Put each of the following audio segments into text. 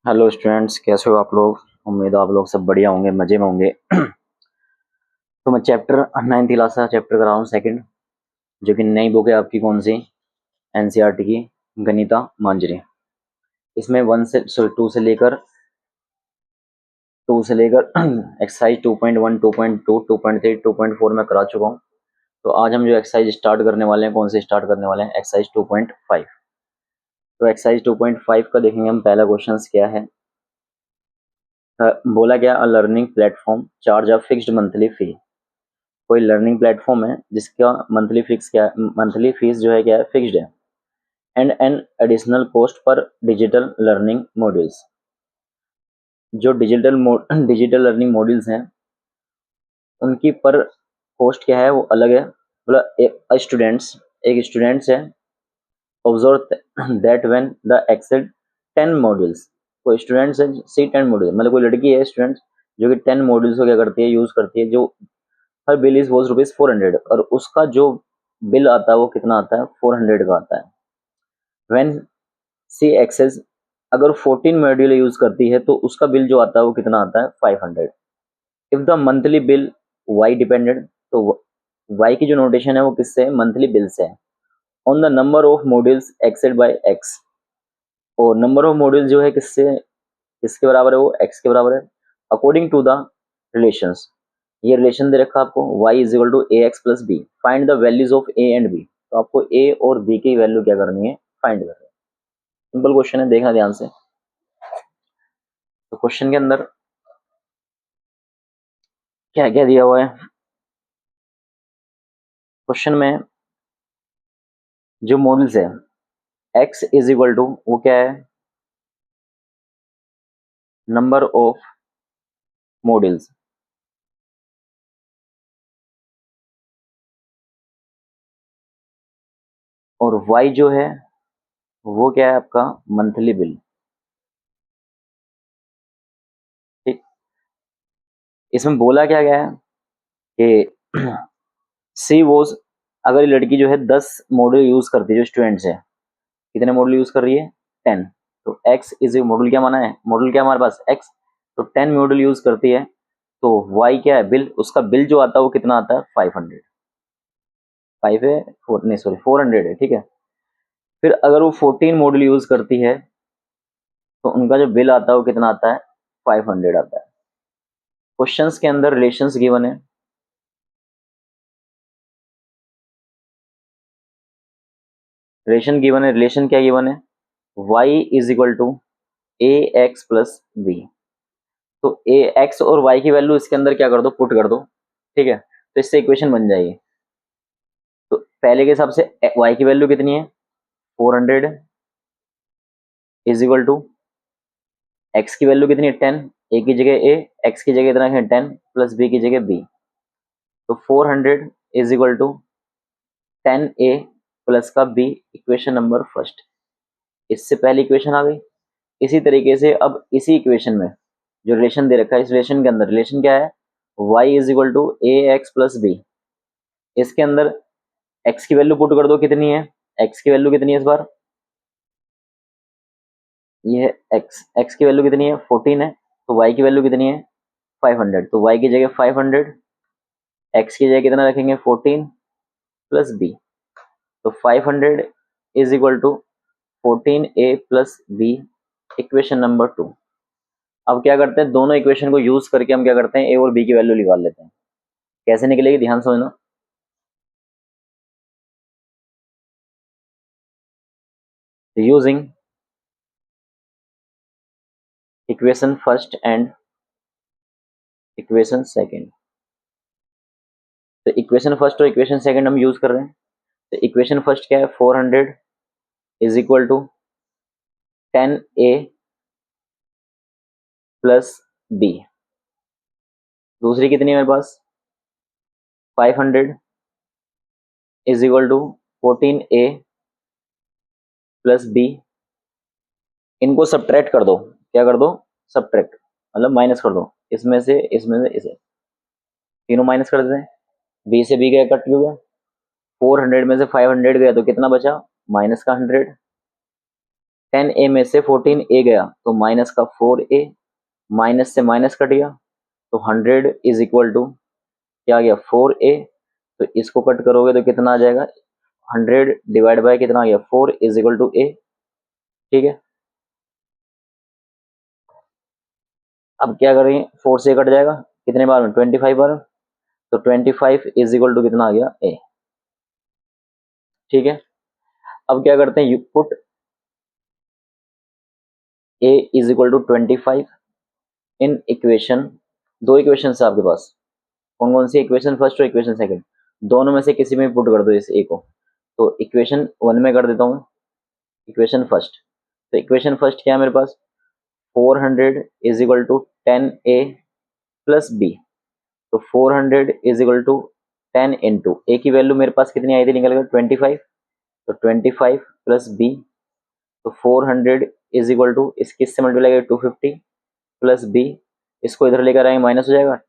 Hello students, कैसे हो आप लोग। उम्मीद है आप लोग सब बढ़िया होंगे, मजे में होंगे। तो मैं चैप्टर 9th क्लास का चैप्टर कर रहा हूँ सेकंड, जो कि नई बुक है आपकी, कौन सी, एनसीईआरटी की, गणिता मांजरी। इसमें 2 से लेकर एक्सरसाइज 2.1, 2.2, 2.3, 2.4 में करा चुका हूँ। तो आज हम जो एक्सरसाइज स्टार्ट करने वाले हैं, कौन से स्टार्ट करने वाले हैं, एक्सरसाइज 2.5। तो एक्सरसाइज 2.5 का देखेंगे हम। पहला क्वेश्चन क्या है। बोला गया, a learning platform charge a fixed monthly fee. कोई लर्निंग प्लेटफॉर्म है जिसका मंथली फीस जो है क्या है, फिक्स्ड है। And an additional cost per digital learning modules. जो डिजिटल लर्निंग मॉड्यूल्स हैं, उनकी पर कॉस्ट क्या है, वो अलग है। मतलब एक स्टूडेंट्स है, observe that when the accessed 10 modules. कोई स्टूडेंट्स है सी 10 मॉड्यूल, मतलब कोई लड़की है स्टूडेंट जो कि 10 मॉड्यूल्स को क्या करती है, यूज करती है। जो हर बिल इज वॉज ₹400, और उसका जो बिल आता है वो कितना आता है, 400 का आता है। व्हेन सी एक्सेस, अगर 14 मॉड्यूल यूज करती है तो उसका बिल जो आता है वो कितना आता है, 500। If the monthly bill y depended, तो वाई की जो नोटेशन है वो किससे है, मंथली बिल से है। On the number of modules exceed by x, और नंबर ऑफ मॉड्यूल जो है किसके बराबर है, वो एक्स के बराबर है। अकॉर्डिंग टू द रिलेशंस, ये रिलेशन दे रखा है आपको, y is equal to a x plus b, find the values of a and b. तो आपको ए और बी की वैल्यू क्या करनी है, फाइंड करनी है। सिंपल क्वेश्चन है, देखना ध्यान से। तो क्वेश्चन के अंदर क्या क्या दिया हुआ है। क्वेश्चन में जो मॉडल्स है, x इज इक्वल टू, वो क्या है, नंबर ऑफ मॉडल्स, और y जो है वो क्या है आपका, मंथली बिल। ठीक। इसमें बोला क्या गया है कि सी वॉज, अगर ये लड़की जो है 10 मॉडल यूज करती है, जो स्टूडेंट्स है, कितने मॉडल यूज कर रही है, 10। तो x इज मॉडल, क्या माना है, मॉडल क्या हमारे पास, x। तो 10 मॉडल यूज करती है, तो y क्या है, बिल, उसका बिल जो आता है वो कितना आता है, 500। 5 है, 4 नहीं, सॉरी 400 है, ठीक है। फिर अगर वो 14 मॉडल यूज करती है, तो उनका जो बिल आता है वो कितना आता है, 500 आता है। क्वेश्चंस के अंदर रिलेशंस गिवन है। रिलेशन गिवन है, रिलेशन क्या गिवन है, y is equal to a x plus b. तो ए एक्स और वाई की वैल्यू इसके अंदर क्या कर दो, पुट कर दो, ठीक है। तो इससे इक्वेशन बन जाएगी। तो पहले के हिसाब से वाई की वैल्यू कितनी है, 400 इज इक्वल टू, एक्स की वैल्यू कितनी है, 10। ए की जगह ए, एक्स की जगह इतना है 10, प्लस बी की जगह बी। तो 400 is equal to 10 a plus का बी, इक्वेशन नंबर फर्स्ट। इससे पहली इक्वेशन आ गई। इसी तरीके से अब इसी इक्वेशन में जो रिलेशन दे रखा है, इस रिलेशन के अंदर रिलेशन क्या है, y is equal to a x plus b. इसके अंदर x की वैल्यू पुट कर दो, कितनी है, x की वैल्यू कितनी है इस बार, ये है x की वैल्यू कितनी है, 14 है। तो y की वैल्यू कितनी है, 500। तो y की जगह 500, x की जगह कितना रखेंगे, 14 प्लस b। तो 500 is equal to 14a plus b, equation number 2। अब क्या करते हैं, दोनों इक्वेशन को यूज करके हम क्या करते हैं, a और b की वैल्यू निकाल लेते हैं। कैसे निकलेगी, ध्यान समझना। Using equation first and equation second. तो इक्वेशन फर्स्ट और इक्वेशन सेकंड हम यूज कर रहे हैं। तो इक्वेशन फर्स्ट क्या है, 400 is equal to 10a plus b. दूसरी कितनी है मेरे पास, 500 is equal to 14a plus b. इनको सब्ट्रैक्ट कर दो, क्या कर दो, सब्ट्रैक्ट, मतलब माइनस कर दो, इसमें से इसे, तीनों माइनस कर देते हैं। बी से बी गया, कट हो गया। 400 में से 500 गया तो कितना बचा, माइनस का 100। 10A में से 14A गया तो माइनस का 4A, माइनस से माइनस कट गया तो 100 इज इक्वल टू क्या आ गया 4A। तो इसको कट करोगे तो कितना आ जाएगा 100 डिवाइड बाय कितना आ गया 4 इज इक्वल टू A। ठीक है, अब क्या करेंगे 4 से कट जाएगा कितने बार में 25 बार में, तो 25 इज इक्वल टू कितना आ गया A। ठीक है, अब क्या करते हैं you put A is equal to 25 in equation, दो इक्वेशन है आपके पास, कौन कौन सी इक्वेशन फर्स्ट और इक्वेशन सेकंड, दोनों में से किसी में पुट कर दो इस A को। तो इक्वेशन वन में कर देता हूँ मैं, इक्वेशन फर्स्ट। तो इक्वेशन फर्स्ट क्या है मेरे पास 400 is equal to 10A plus B। तो 400 is equal to 10 into a की वैल्यू मेरे पास कितनी आई थी निकल कर 25, तो 25 प्लस B। तो 400 इज इक्वल टू इस किससे मल्टीप्लाई करेंगे 250 प्लस B, इसको इधर लेकर आएंगे माइनस हो जाएगा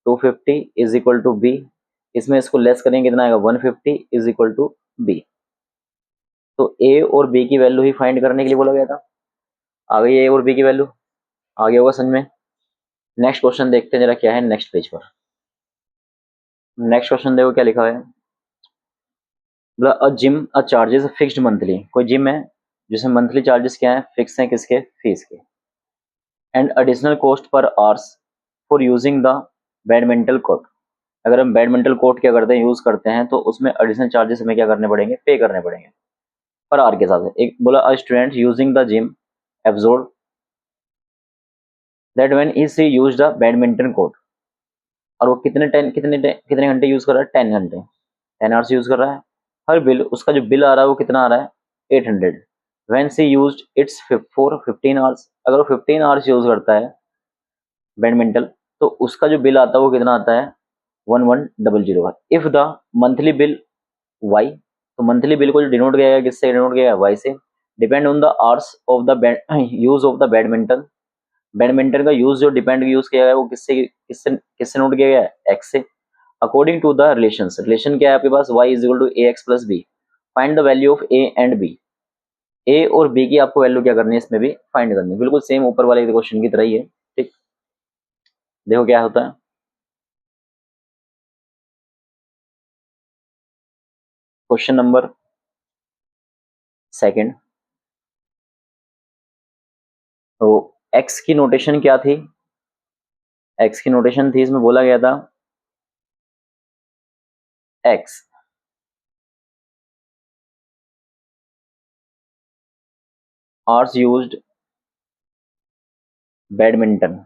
250 इज इक्वल टू B, इसमें इसको लेस करेंगे कितना आएगा 150 इज इक्वल टू B। तो A और B की वैल्यू ही फाइंड करने के लिए बोला गया था, आ गई A और B की वैल्यू, आ गया होगा समझ में। नेक्स्ट क्वेश्चन देखते हैं जरा क्या है नेक्स्ट पेज पर। नेक्स्ट क्वेश्चन देखो क्या लिखा है, अ जिम अ चार्जेस फिक्स्ड मंथली, कोई जिम है जिसमें मंथली चार्जेस क्या है फिक्स हैं किसके फीस के, and additional cost per hours for using the badminton court. अगर हम बैडमिंटन कोर्ट क्या करते हैं यूज करते हैं तो उसमें एडिशनल चार्जेस हमें क्या करने पड़ेंगे पे करने पड़ेंगे पर आवर के हिसाब से। एक बोला a student using the gym absorb that when he she use the badminton court, और वो कितने घंटे यूज कर रहा है 10 घंटे, 10 आवर्स यूज कर रहा है। हर बिल उसका जो बिल आ रहा है वो कितना आ रहा है 800। When she used its for 15 hours, अगर वो 15 आवर्स यूज करता है बैडमिंटन तो उसका जो बिल आता है वो कितना आता है 1100। If the monthly bill y, तो मंथली बिल को जो डिनोट किया गया किससे डिनोट किया गया वाई से, depend on the hours of the use of the badminton, badminton का यूज जो डिपेंड यूज किया गया है वो किससे किससे किससे नोट किया गया है एक्स से। अकॉर्डिंग टू द रिलेशन क्या है आपके पास y is equal to a x plus b, find the value of a and b. A और बी की आपको वैल्यू क्या करनी है इसमें भी फाइंड करनी है, बिल्कुल सेम ऊपर वाले क्वेश्चन की तरह ही है। ठीक, देखो क्या होता है। क्वेश्चन नंबर सेकंड, तो x की नोटेशन क्या थी, x की नोटेशन थी इसमें बोला गया था x आवर्स यूज्ड बैडमिंटन,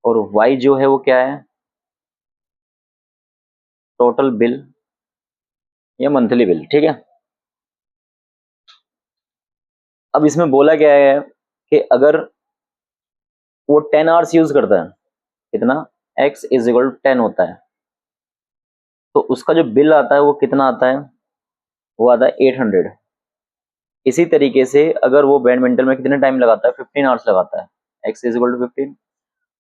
और y जो है वो क्या है टोटल बिल या मंथली बिल। ठीक है, अब इसमें बोला क्या है कि अगर वो 10 आवर्स यूज करता है कितना x इज इक्वल टू 10 होता है तो उसका जो बिल आता है वो कितना आता है वो आता है 800। इसी तरीके से अगर वो बैडमिंटन में कितने टाइम लगाता है 15 आवर्स लगाता है x इज इक्वल टू 15,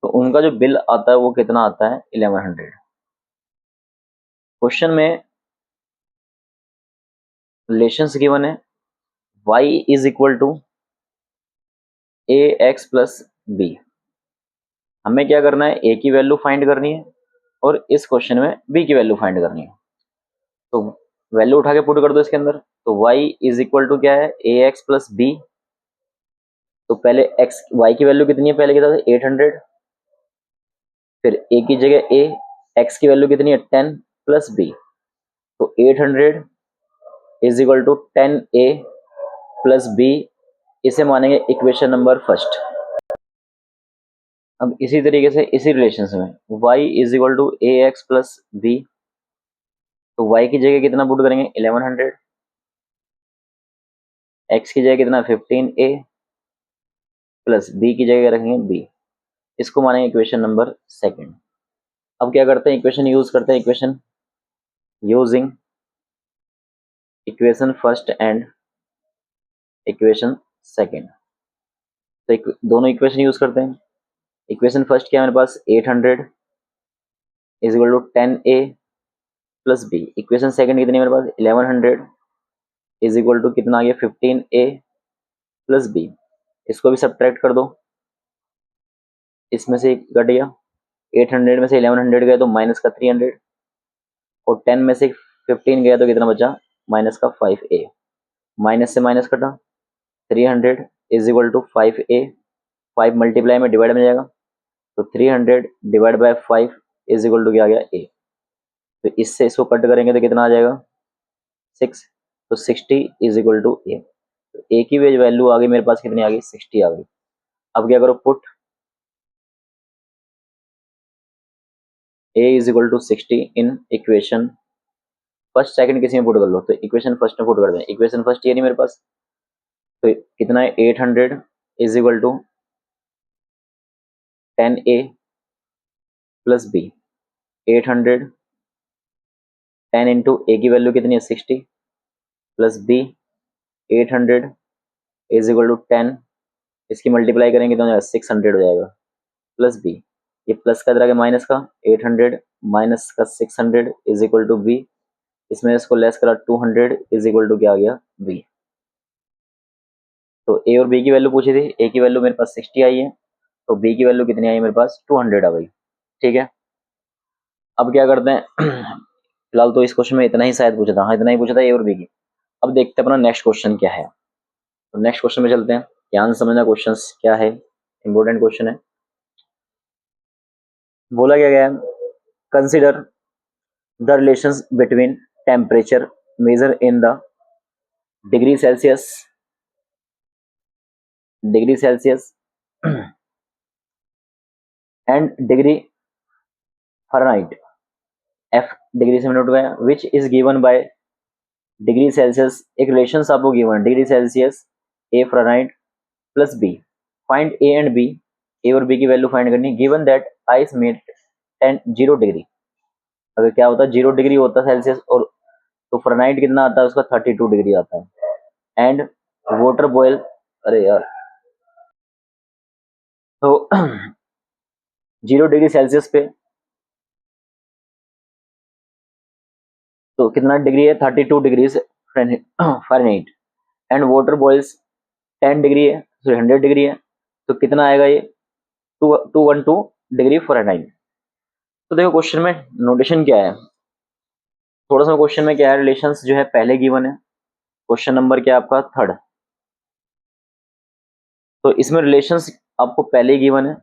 तो उनका जो बिल आता है वो कितना आता है 1100। क्वेश्चन में रिलेशंस गिवन है y is equal to a x plus b, हमें क्या करना है a की वैल्यू फाइंड करनी है और इस क्वेश्चन में b की वैल्यू फाइंड करनी है। तो वैल्यू उठा के पुट कर दो इसके अंदर, तो y इज इक्वल टू क्या है ए एक्स प्लस बी। तो पहले x y की वैल्यू कितनी है पहले के साथ 800, फिर a की जगह a, x की वैल्यू कितनी है 10 प्लस b, तो 800 is equal to 10a plus b, इसे मानेंगे इक्वेशन नंबर फर्स्ट। अब इसी तरीके से इसी रिलेशन में y is equal to a x plus b, तो y की जगह कितना पुट करेंगे 1100, x की जगह कितना 15a प्लस b की जगह रखेंगे b, इसको मानेंगे इक्वेशन नंबर सेकंड। अब क्या करते हैं इक्वेशन यूज करते हैं, equation using equation first and equation second. तो दोनों इक्वेशन यूज करते हैं। इक्वेशन फर्स्ट क्या है मेरे पास 800 is equal to 10a plus b. Equation second कितनी है मेरे पास, 1100 इज इक्वल टू कितना आ गया, 15a प्लस बी। इसको भी सब्ट्रैक्ट कर दो, इसमें से एक घट गया, 800 में से 1100 गया तो माइनस का 300, और 10 में से 15 गया तो कितना बचा, माइनस का 5a। माइनस से माइनस कटा, 300 is equal to 5a, 5 multiply में डिवाइड में जाएगा, तो 300 divide by 5 is equal to क्या आ गया, a। तो इससे इसको कट करेंगे तो कितना आ जाएगा, 6। तो 60 इज इक्वल टू a। तो a की वैल्यू आ गई मेरे पास, कितनी आ गई, 60 आ गई। अब क्या करो, put a is equal to 60 in equation first second, किसी में पुट कर लो, तो इक्वेशन फर्स्ट में पुट कर दें। इक्वेशन फर्स्ट ये नहीं मेरे पास, तो कितना है, 800 is equal to 10a plus b. 800 10 into a की वैल्यू कितनी है, 60 plus b 800 is equal to 10, इसकी मल्टीप्लाई करेंगे तो 600 हो जाएगा प्लस बी। ये प्लस का इधर माइनस का, 800 माइनस का 600 इज इक्वल टू बी। इसमें इसको लेस करा, 200 इज इक्वल टू क्या आ गया, बी। तो ए और बी की वैल्यू पूछी थी, ए की वैल्यू मेरे पास 60 आई है, तो बी की वैल्यू कितनी आई है मेरे पास, 200 आ गई। ठीक है, अब क्या करते हैं फिलहाल तो इस क्वेश्चन में इतना ही शायद पूछा था, हाँ इतना ही पूछा था ए और बी की। अब देखते हैं अपना नेक्स्ट क्वेश्चन क्या है। तो नेक्स्ट क्वेश्चन में चलते हैं, ध्यान से समझना क्वेश्चन क्या है, इंपॉर्टेंट क्वेश्चन है। बोला क्या गया है, consider the relations between temperature measure in the degree Celsius and degree Fahrenheit, F degree से मिनट गया, which is given by degree Celsius. एक रिलेशन आपको given, degree Celsius a Fahrenheit plus b. Find a and b, a और b की value find करनी। Given that ice melt 0 degree, अगर क्या होता है 0 डिग्री होता है सेल्सियस, और तो फ़ारेनहाइट कितना आता है उसका, 32 डिग्री आता है। एंड वाटर बॉयल, अरे यार, तो 0 डिग्री सेल्सियस पे तो कितना डिग्री है, 32 degree Fahrenheit. And water boils 10 degree है, सॉरी 100 डिग्री है, तो कितना आएगा ये, 212 डिग्री फ़ारेनहाइट। तो देखो क्वेश्चन में नोटेशन क्या है, थोड़ा सा क्वेश्चन में क्या है, रिलेशंस जो है पहले गिवन है, क्वेश्चन नंबर क्या है आपका, थर्ड। तो इसमें रिलेशंस आपको पहले ही गिवन है,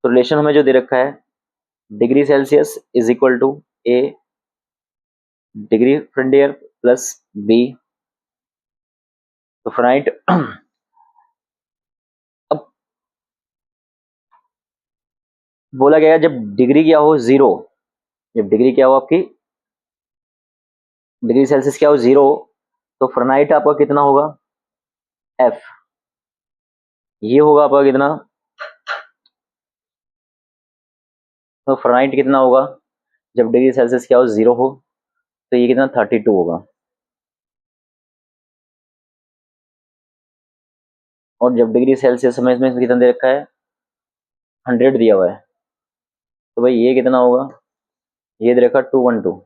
तो रिलेशन हमें जो दे रखा है, degree Celsius is equal to a degree Fahrenheit plus b, तो फ़ारेनहाइट। अब बोला गया है जब डिग्री क्या हो, जीरो, जब डिग्री क्या हो आपकी, डिग्री सेल्सियस क्या हो, जीरो, तो फ़ारेनहाइट आपका कितना होगा, एफ। ये होगा आपका कितना, तो फ़ारेनहाइट कितना होगा जब डिग्री सेल्सियस क्या हो, जीरो हो, तो ये कितना, 32 होगा। और जब डिग्री सेल्सियस हमें इसमें कितना दे रखा है, 100 दिया हुआ है, तो भाई ये कितना होगा, ये दे रखा 212।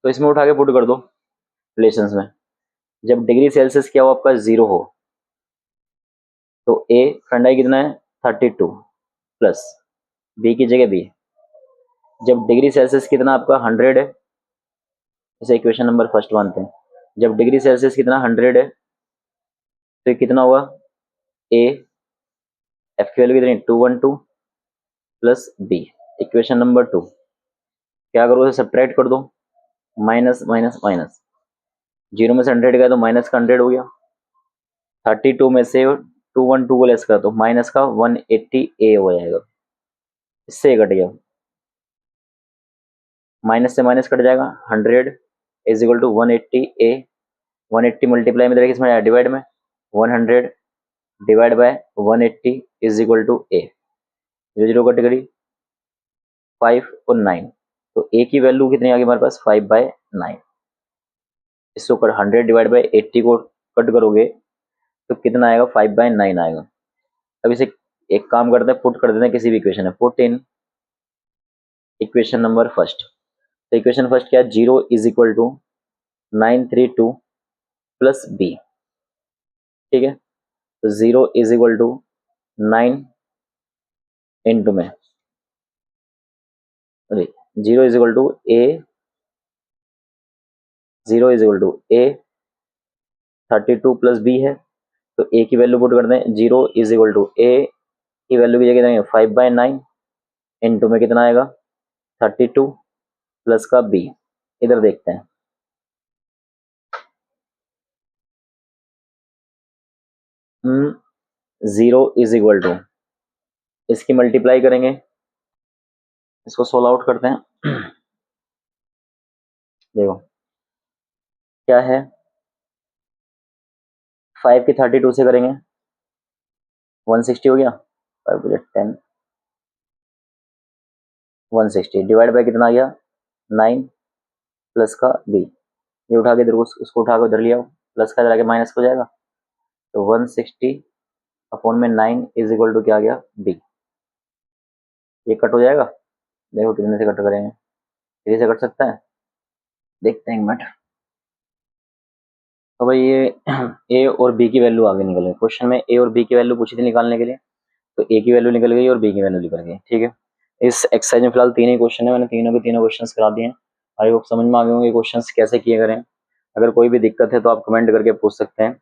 तो इसमें उठा के पुट कर दो रिलेशंस में। जब डिग्री सेल्सियस क्या हो आपका, जीरो हो, तो ए फ़ारेनहाइट कितना है, 32 प्लस बी की जगह बी। जब डिग्री सेल्सियस कितना आपका 100 है, इसे इक्वेशन नंबर फर्स्ट मानते हैं, जब डिग्री सेल्सियस कितना 100 है, तो ये कितना होगा, ए, एफ की वैल्यू कितनी, 212 प्लस बी। इक्वेशन नंबर 2 क्या करो, उसे सब्ट्रैक्ट कर दो, माइनस माइनस माइनस, जीरो में से 100 गया तो माइनस का 100 हो गया, 32 में से 212 को लेस कर तो माइनस का 180 ए हो जाएगा, इससे कट गया, माइनस से माइनस कट जाएगा, 100 इज इक्वल टू 180 ए। 180 मल्टीप्लाई में देखिए इसमें डिवाइड में, 100 divide by 180 is equal to a, जो जीरो कट गई, 5 और 9, तो ए की वैल्यू कितनी आ गई हमारे पास, 5/9। इसको कर 100 डिवाइड बाई 80 को कट करोगे तो कितना आएगा, 5/9 आएगा। अब इसे एक काम करते हैं, पुट कर देते हैं किसी भी इक्वेशन में, put in equation number first. तो इक्वेशन फर्स्ट क्या है, 0 is equal to 932 plus b. ठीक है, तो 0 इज इक्वल टू 9 इंटू में, अरे 0 is equal to a, 0 is equal to a 32 plus b है, तो ए की वैल्यू पुट कर दें। 0 इज इक्वल टू ए की वैल्यू की जगह देंगे 5/9 इंटू में कितना आएगा 32 प्लस का बी। इधर देखते हैं, 0 इज इक्वल टू, इसकी मल्टीप्लाई करेंगे, इसको सोल्व आउट करते हैं। देखो क्या है, 5 की 32 से करेंगे 160 हो गया, 5 10 160 डिवाइड बाय कितना आ गया 9 प्लस का बी। ये उठा के इधर उसको उठा के उधर लिया, प्लस का इधर आके माइनस हो जाएगा, तो 160 अपॉन में 9 इज इक्वल टू क्या आ गया बी। ये कट हो जाएगा, देखो कितने से कट करेंगे, 3 से कट सकता है, देखते हैं एक मिनट। तो भाई ये ए और बी की वैल्यू आगे निकल गई, क्वेश्चन में ए और बी की वैल्यू पूछी थी निकालने के लिए, तो ए की वैल्यू निकल गई और बी की वैल्यू निकल गई। ठीक है, इस एक्सरसाइज में फिलहाल 3 ही क्वेश्चन है, मैंने तीनों के तीनों क्वेश्चन करा दिए हैं। आई होप समझ में आ गए होंगे क्वेश्चन कैसे किए करें। अगर कोई भी दिक्कत है तो आप कमेंट करके पूछ सकते हैं।